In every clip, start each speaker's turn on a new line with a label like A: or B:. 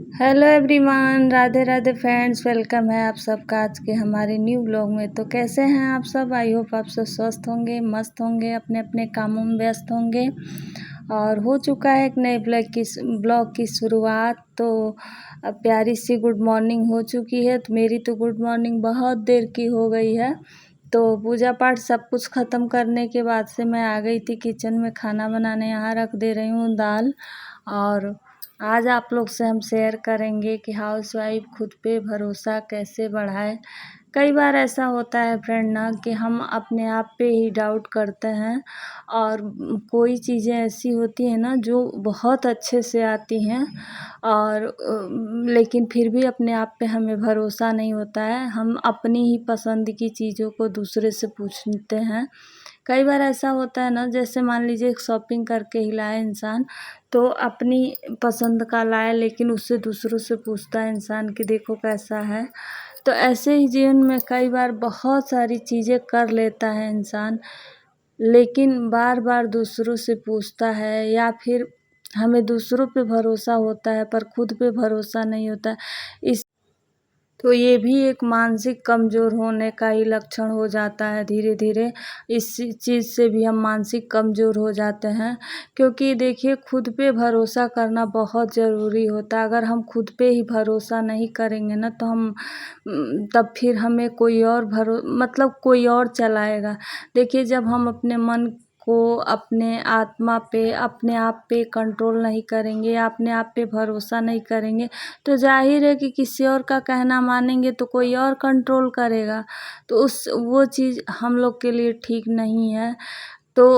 A: Hello everyone, Radhe Radhe friends. Welcome है आप सबका आज के हमारे न्यू ब्लॉग में। तो कैसे हैं आप सब? आई होप आप सब स्वस्थ होंगे, मस्त होंगे, अपने अपने कामों में व्यस्त होंगे। और हो चुका है एक नए ब्लॉग की शुरुआत। तो अब प्यारी सी गुड मॉर्निंग हो चुकी है। तो मेरी तो गुड मॉर्निंग बहुत देर की हो गई है। तो पूजा पाठ सब कुछ ख़त्म करने के बाद से मैं आ गई थी किचन में खाना बनाने। यहाँ रख दे रही हूँ दाल। और आज आप लोग से हम शेयर करेंगे कि हाउसवाइफ खुद पे भरोसा कैसे बढ़ाए। कई बार ऐसा होता है फ्रेंड ना कि हम अपने आप पे ही डाउट करते हैं। और कोई चीज़ें ऐसी होती हैं ना जो बहुत अच्छे से आती हैं, और लेकिन फिर भी अपने आप पे हमें भरोसा नहीं होता है। हम अपनी ही पसंद की चीज़ों को दूसरे से पूछते हैं। कई बार ऐसा होता है ना, जैसे मान लीजिए शॉपिंग करके ही लाए इंसान, तो अपनी पसंद का लाए लेकिन उससे दूसरों से पूछता है इंसान कि देखो कैसा है। तो ऐसे ही जीवन में कई बार बहुत सारी चीज़ें कर लेता है इंसान, लेकिन बार बार दूसरों से पूछता है, या फिर हमें दूसरों पे भरोसा होता है पर खुद पे भरोसा नहीं होता। इस तो ये भी एक मानसिक कमज़ोर होने का ही लक्षण हो जाता है। धीरे धीरे इस चीज़ से भी हम मानसिक कमज़ोर हो जाते हैं। क्योंकि देखिए, खुद पे भरोसा करना बहुत ज़रूरी होता है। अगर हम खुद पे ही भरोसा नहीं करेंगे ना, तो हम तब फिर हमें कोई और मतलब कोई और चलाएगा। देखिए, जब हम अपने मन को, अपने आत्मा पे, अपने आप पे कंट्रोल नहीं करेंगे या अपने आप पे भरोसा नहीं करेंगे, तो ज़ाहिर है कि किसी और का कहना मानेंगे तो कोई और कंट्रोल करेगा। तो वो चीज़ हम लोग के लिए ठीक नहीं है। तो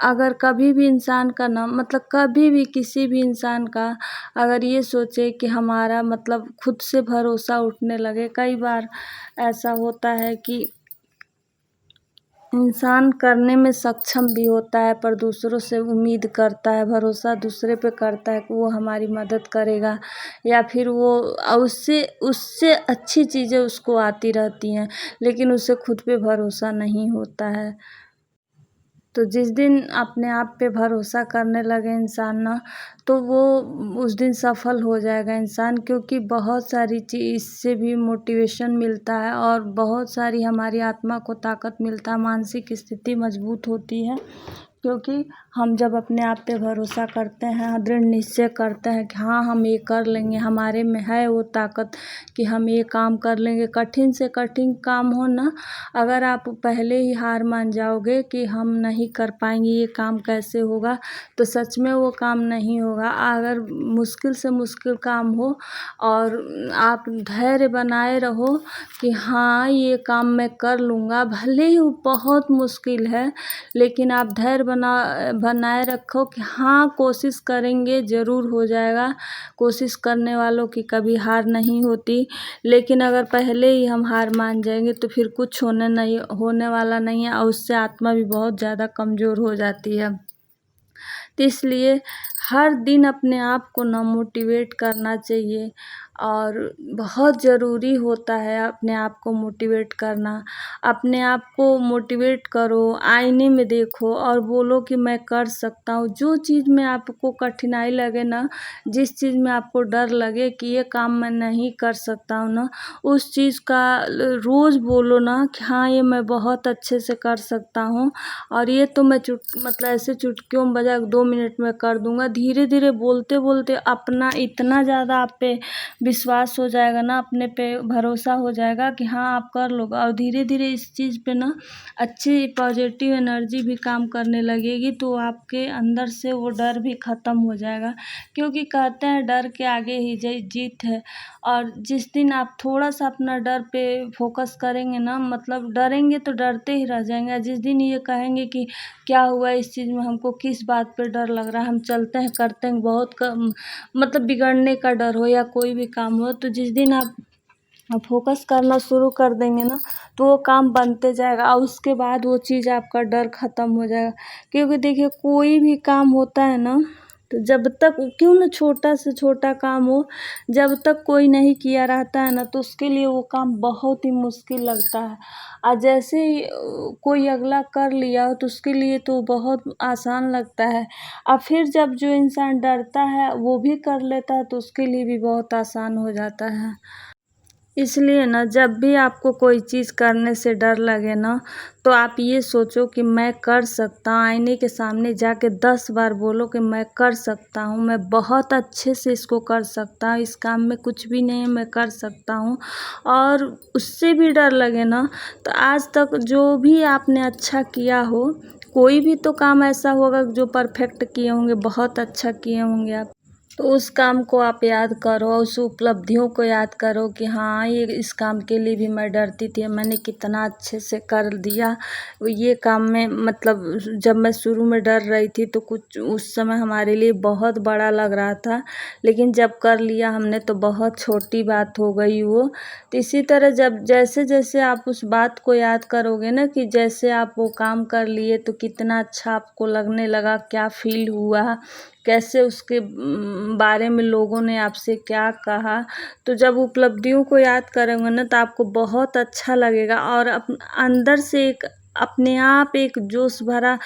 A: अगर कभी भी इंसान का ना, मतलब कभी भी किसी भी इंसान का अगर ये सोचे कि हमारा मतलब खुद से भरोसा उठने लगे, कई बार ऐसा होता है कि इंसान करने में सक्षम भी होता है पर दूसरों से उम्मीद करता है, भरोसा दूसरे पे करता है कि वो हमारी मदद करेगा, या फिर वो उससे उससे अच्छी चीज़ें उसको आती रहती हैं, लेकिन उसे खुद पे भरोसा नहीं होता है। तो जिस दिन अपने आप पे भरोसा करने लगे इंसान ना, तो वो उस दिन सफल हो जाएगा इंसान। क्योंकि बहुत सारी चीज़ इससे भी मोटिवेशन मिलता है, और बहुत सारी हमारी आत्मा को ताकत मिलता है, मानसिक स्थिति मजबूत होती है। क्योंकि हम जब अपने आप पे भरोसा करते हैं, दृढ़ निश्चय करते हैं कि हाँ हम ये कर लेंगे, हमारे में है वो ताकत कि हम ये काम कर लेंगे। कठिन से कठिन काम हो ना, अगर आप पहले ही हार मान जाओगे कि हम नहीं कर पाएंगे, ये काम कैसे होगा, तो सच में वो काम नहीं होगा। अगर मुश्किल से मुश्किल काम हो और आप धैर्य बनाए रहो कि हाँ ये काम मैं कर लूँगा, भले ही वो बहुत मुश्किल है, लेकिन आप धैर्य बनाए रखो कि हाँ कोशिश करेंगे ज़रूर हो जाएगा। कोशिश करने वालों की कभी हार नहीं होती। लेकिन अगर पहले ही हम हार मान जाएंगे तो फिर कुछ होने वाला नहीं है, और उससे आत्मा भी बहुत ज़्यादा कमज़ोर हो जाती है। तो इसलिए हर दिन अपने आप को ना मोटिवेट करना चाहिए, और बहुत ज़रूरी होता है अपने आप को मोटिवेट करना। अपने आप को मोटिवेट करो, आईने में देखो और बोलो कि मैं कर सकता हूँ। जो चीज़ में आपको कठिनाई लगे ना, जिस चीज़ में आपको डर लगे कि ये काम मैं नहीं कर सकता हूँ ना, उस चीज़ का रोज़ बोलो ना कि हाँ ये मैं बहुत अच्छे से कर सकता हूँ, और ये तो मैं मतलब ऐसे चुटकियों में बजा 2 मिनट में कर दूँगा। धीरे धीरे बोलते बोलते अपना इतना ज़्यादा आप पे विश्वास हो जाएगा ना, अपने पे भरोसा हो जाएगा कि हाँ आप कर लोगे। और धीरे धीरे इस चीज़ पे ना अच्छी पॉजिटिव एनर्जी भी काम करने लगेगी, तो आपके अंदर से वो डर भी ख़त्म हो जाएगा। क्योंकि कहते हैं डर के आगे ही जीत है। और जिस दिन आप थोड़ा सा अपना डर पे फोकस करेंगे ना, मतलब डरेंगे तो डरते ही रह जाएंगे। जिस दिन ये कहेंगे कि क्या हुआ इस चीज़ में, हमको किस बात पे डर लग रहा है, हम चलते हैं करते हैं, बहुत कम मतलब बिगड़ने का डर हो या कोई भी काम हो, तो जिस दिन आप फोकस करना शुरू कर देंगे ना, तो वो काम बनते जाएगा, और उसके बाद वो चीज़ आपका डर ख़त्म हो जाएगा। क्योंकि देखिए कोई भी काम होता है ना, तो जब तक क्यों ना छोटा से छोटा काम हो, जब तक कोई नहीं किया रहता है ना तो उसके लिए वो काम बहुत ही मुश्किल लगता है। और जैसे ही कोई अगला कर लिया हो तो उसके लिए तो बहुत आसान लगता है। और फिर जब जो इंसान डरता है वो भी कर लेता है तो उसके लिए भी बहुत आसान हो जाता है। इसलिए ना जब भी आपको कोई चीज़ करने से डर लगे ना तो आप ये सोचो कि मैं कर सकता हूँ। आईने के सामने जाके 10 बार बोलो कि मैं कर सकता हूँ, मैं बहुत अच्छे से इसको कर सकता हूँ, इस काम में कुछ भी नहीं है, मैं कर सकता हूँ। और उससे भी डर लगे ना तो आज तक जो भी आपने अच्छा किया हो, कोई भी तो काम ऐसा होगा जो परफेक्ट किए होंगे, बहुत अच्छा किए होंगे आप, तो उस काम को आप याद करो, उस उपलब्धियों को याद करो कि हाँ ये इस काम के लिए भी मैं डरती थी, मैंने कितना अच्छे से कर दिया। ये काम में मतलब जब मैं शुरू में डर रही थी तो कुछ उस समय हमारे लिए बहुत बड़ा लग रहा था, लेकिन जब कर लिया हमने तो बहुत छोटी बात हो गई वो। तो इसी तरह जब जैसे जैसे आप उस बात को याद करोगे ना कि जैसे आप वो काम कर लिए तो कितना अच्छा आपको लगने लगा, क्या फील हुआ, कैसे उसके बारे में लोगों ने आपसे क्या कहा, तो जब उपलब्धियों को याद करोगे ना तो आपको बहुत अच्छा लगेगा और अंदर से एक अपने आप एक जोश भरा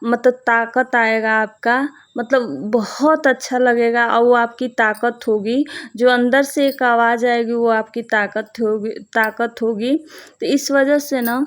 A: मतलब ताकत आएगा आपका, मतलब बहुत अच्छा लगेगा और वो आपकी ताकत होगी। जो अंदर से एक आवाज़ आएगी वो आपकी ताकत होगी। तो इस वजह से ना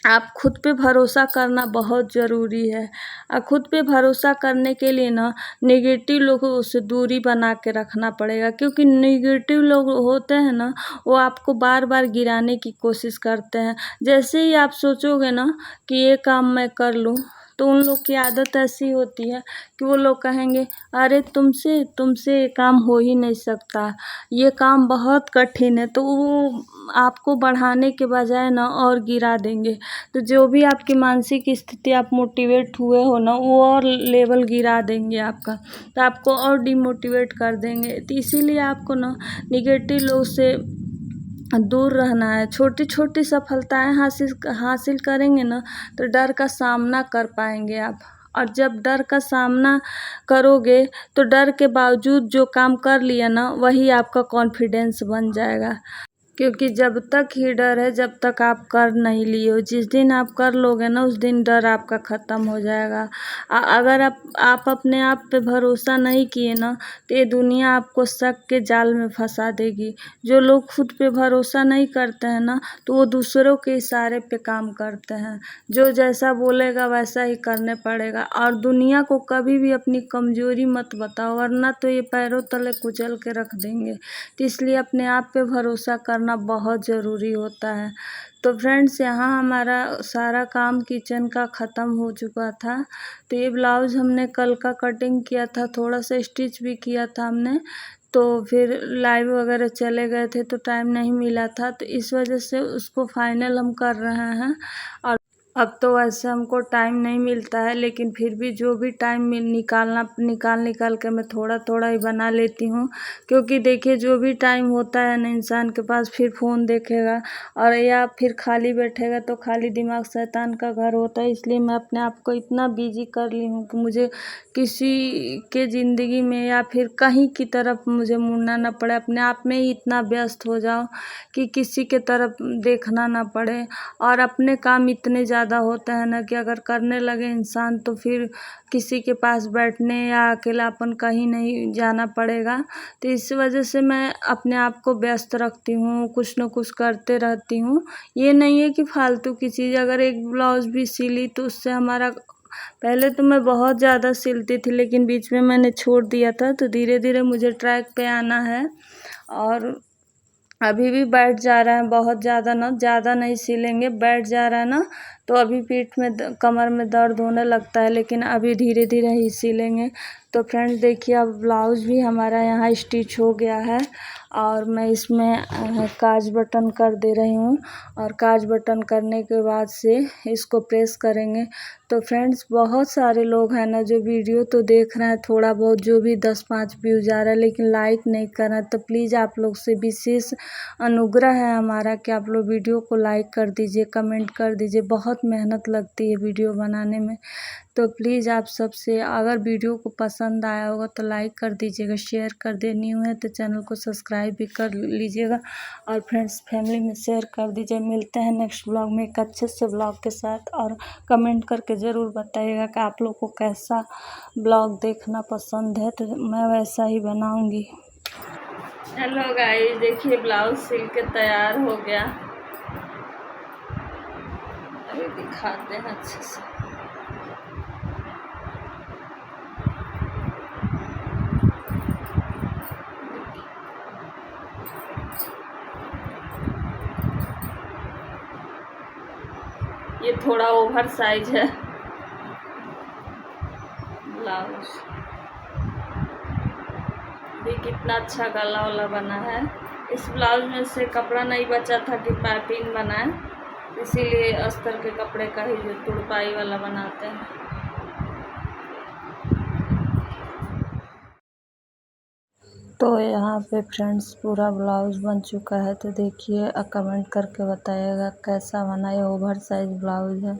A: आप खुद पे भरोसा करना बहुत ज़रूरी है। और खुद पे भरोसा करने के लिए ना नेगेटिव लोगों से दूरी बना के रखना पड़ेगा, क्योंकि नेगेटिव लोग होते हैं ना वो आपको बार बार गिराने की कोशिश करते हैं। जैसे ही आप सोचोगे ना कि ये काम मैं कर लूँ तो उन लोग की आदत ऐसी होती है कि वो लोग कहेंगे अरे तुमसे तुमसे ये काम हो ही नहीं सकता, ये काम बहुत कठिन है, तो वो आपको बढ़ाने के बजाय ना और गिरा देंगे। तो जो भी आपकी मानसिक स्थिति आप मोटिवेट हुए हो ना वो और लेवल गिरा देंगे आपका, तो आपको और डिमोटिवेट कर देंगे। तो इसीलिए आपको ना निगेटिव लोग से दूर रहना है। छोटी छोटी सफलताएं हासिल करेंगे ना तो डर का सामना कर पाएंगे आप। और जब डर का सामना करोगे तो डर के बावजूद जो काम कर लिया ना वही आपका कॉन्फिडेंस बन जाएगा। क्योंकि जब तक ही डर है जब तक आप कर नहीं लिए हो, जिस दिन आप कर लोगे ना उस दिन डर आपका ख़त्म हो जाएगा। अगर आप अपने आप पे भरोसा नहीं किए ना तो ये दुनिया आपको शक के जाल में फंसा देगी। जो लोग खुद पे भरोसा नहीं करते हैं ना तो वो दूसरों के इशारे पे काम करते हैं, जो जैसा बोलेगा वैसा ही करने पड़ेगा। और दुनिया को कभी भी अपनी कमज़ोरी मत बताओ, वरना तो ये पैरों तले कुचल के रख देंगे। तो इसलिए अपने आप पे भरोसा करना बहुत ज़रूरी होता है। तो फ्रेंड्स यहाँ हमारा सारा काम किचन का ख़त्म हो चुका था। तो ये ब्लाउज़ हमने कल का कटिंग किया था, थोड़ा सा स्टिच भी किया था हमने, तो फिर लाइव वगैरह चले गए थे तो टाइम नहीं मिला था, तो इस वजह से उसको फाइनल हम कर रहे हैं। और अब तो वैसे हमको टाइम नहीं मिलता है, लेकिन फिर भी जो भी टाइम निकाल के मैं थोड़ा थोड़ा ही बना लेती हूँ। क्योंकि देखिए जो भी टाइम होता है ना इंसान के पास, फिर फ़ोन देखेगा और या फिर खाली बैठेगा तो खाली दिमाग शैतान का घर होता है। इसलिए मैं अपने आप को इतना बिजी कर ली हूँ कि मुझे किसी के ज़िंदगी में या फिर कहीं की तरफ मुझे मुड़ना ना पड़े, अपने आप में ही इतना व्यस्त हो जाऊँ कि किसी के तरफ देखना ना पड़े। और अपने काम इतने ज़्यादा होते हैं ना कि अगर करने लगे इंसान तो फिर किसी के पास बैठने या अकेलापन कहीं नहीं जाना पड़ेगा। तो इस वजह से मैं अपने आप को व्यस्त रखती हूँ, कुछ न कुछ करते रहती हूँ। ये नहीं है कि फालतू की चीज़, अगर एक ब्लाउज़ भी सिली तो उससे हमारा, पहले तो मैं बहुत ज़्यादा सिलती थी लेकिन बीच में मैंने छोड़ दिया था, तो धीरे धीरे मुझे ट्रैक पे आना है। और अभी भी बैठ जा रहा है बहुत ज़्यादा नहीं सिलेंगे, बैठ जा रहा है ना तो अभी पीठ में कमर में दर्द होने लगता है, लेकिन अभी धीरे धीरे ही सिलेंगे। तो फ्रेंड्स देखिए अब ब्लाउज़ भी हमारा यहाँ स्टिच हो गया है और मैं इसमें काज बटन कर दे रही हूँ। और काज बटन करने के बाद से इसको प्रेस करेंगे तो फ्रेंड्स बहुत सारे लोग हैं ना जो वीडियो तो देख रहे हैं, थोड़ा बहुत जो भी 10-5 व्यूज आ रहा है, लेकिन लाइक नहीं कर रहे हैं। तो प्लीज़ आप लोग से विशेष अनुग्रह है हमारा कि आप लोग वीडियो को लाइक कर दीजिए, कमेंट कर दीजिए। बहुत मेहनत लगती है वीडियो बनाने में, तो प्लीज़ आप सबसे अगर वीडियो को पसंद आया होगा तो लाइक कर दीजिएगा, शेयर कर दे, न्यू है तो चैनल को सब्सक्राइब भी कर लीजिएगा और फ्रेंड्स फैमिली में शेयर कर दीजिए। मिलते हैं नेक्स्ट ब्लॉग में एक अच्छे से ब्लॉग के साथ, और कमेंट करके ज़रूर बताइएगा कि आप लोग को कैसा ब्लॉग देखना पसंद है, तो मैं वैसा ही बनाऊँगी। हेलो गाइस, देखिए ब्लाउज सिल के तैयार हो गया, अभी दिखाते हैं अच्छे से। ये थोड़ा ओवर साइज है ब्लाउज, भी कितना अच्छा गला वाला बना है। इस ब्लाउज में से कपड़ा नहीं बचा था कि पाइपिंग बनाए, इसीलिए अस्तर के कपड़े का ही जो तुरपाई वाला बनाते हैं। तो यहाँ पे फ्रेंड्स पूरा ब्लाउज बन चुका है, तो देखिए कमेंट करके बताइएगा कैसा बना। ये ओवर साइज ब्लाउज है।